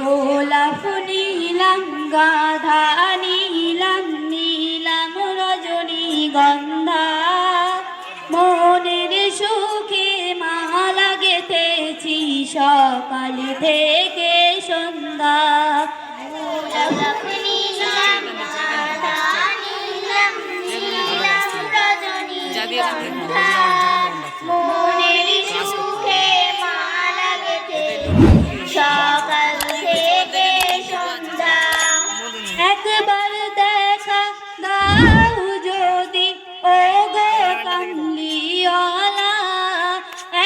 গোলাপ নীলাম গাধা নীলাম নীলাম রজনীগন্ধা মনের সুখে মালা গেঁথেছি সকাল থেকে সন্ধ্যা। গোলাপ নীলাম গাধা নীলাম নীলাম রজনীগন্ধা মনের সুখে মালা গেঁথেছি সকাল থেকে সন্ধ্যা। একবার দেখা দাও যদি ও গো কামলিওয়ালা,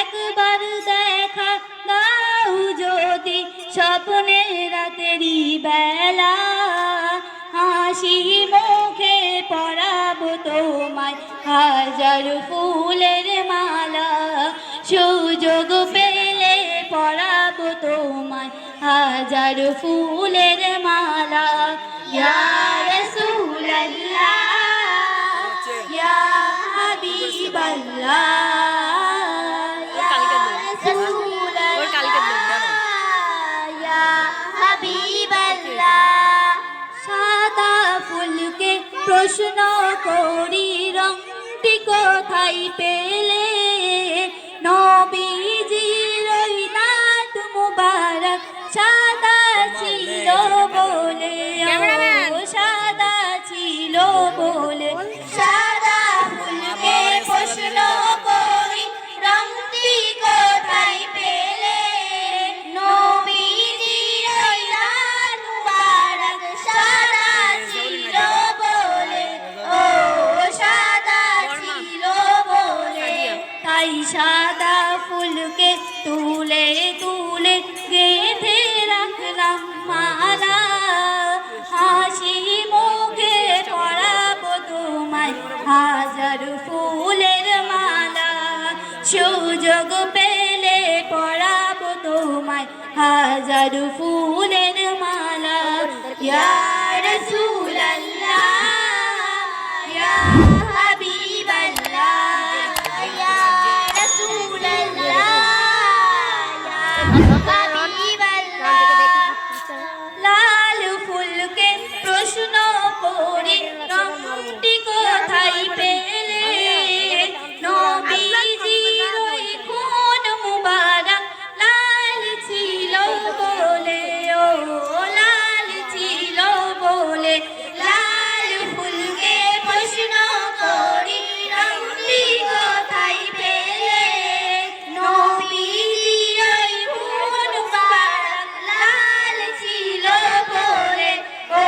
একবার দেখা দাও যদি স্বপ্নের রাতেরই বেলা, হাসি মুখে পরাবো তোমায় হাজার ফুলের মালা, সুযোগ পেলে পরাবো তোমায় হাজার ফুলের মালা। ইয়া রাসূলুল্লাহ ইয়া হাবিবাল্লাহ ইয়া রাসূলুল্লাহ ইয়া হাবিবাল্লাহ। সাদা ফুলকে প্রশ্ন করি রংটি কোথায় পেলে, নবীজির ওই দাঁত মুবারক সাদা ছিল বলে, সাদা ছিল বলে। সাদা ফুলকে প্রশ্ন করি রংটি কোথায় পেলে, নবীজির ওই দাঁত মুবারক সাদা ছিল বলে, ও সাদা ছিল বলে। তাই সাদা ফুলকে তুলে তুলে গেঁথে রাখলাম মালা, হাসি মুখে পরাবো তোমায় হাজার ফুলের মালা, সুযোগ পেলে পরাবো তোমায় হাজার ফুলের মালা। ইয়া রাসূলুল্লাহ ইয়া হাবিবাল্লাহ ইয়া রাসূলুল্লাহ ইয়া হাবিবাল্লাহ। লাল ফুলকে প্রশ্ন করি রংটি কোথায় পেলে, নবীজির ওই খুন মুবারক লাল ছিল বলে, ও লাল ছিল বলে। লাল ফুলকে প্রশ্ন করি রংটি কোথায় পেলে, নবীজির ওই খুন মুবারক লাল ছিল বলে, ও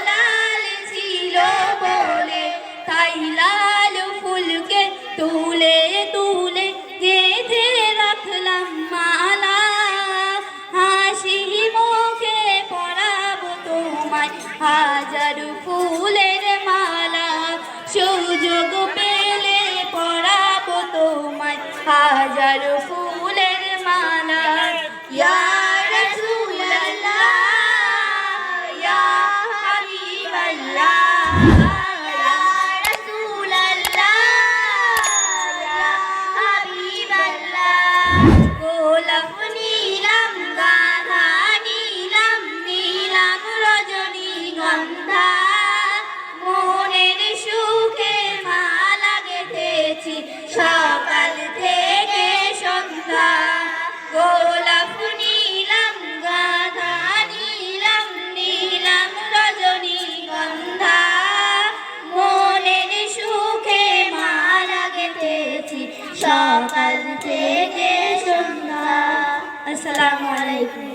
লাল ছিল বলে। তাই লাল ফুলকে তুলে তুলে গেঁথে রাখলাম মালা, হাসি মুখে পরাবো তোমায় হাজার ফুলের মালা, সুযোগ পেলে পরাবো তোমায় হাজার ফুলের মালা। ইয়া রাসূলুল্লাহ ইয়া হাবিবাল্লাহ ইয়া রাসূলুল্লাহ ইয়া হাবিবাল্লাহ। গোলাপ নীলাম গাধা নীলাম নীলাম রজনীগন্ধা মনের সুখে মালা গেঁথেছি সকাল থেকে সন্ধ্যা। গোলাপ নীলাম গাধা নীলাম নীলাম রজনীগন্ধা মনের সুখে মালা গেঁথেছি সকাল থেকে সন্ধ্যা। আসসালামু আলাইকুম।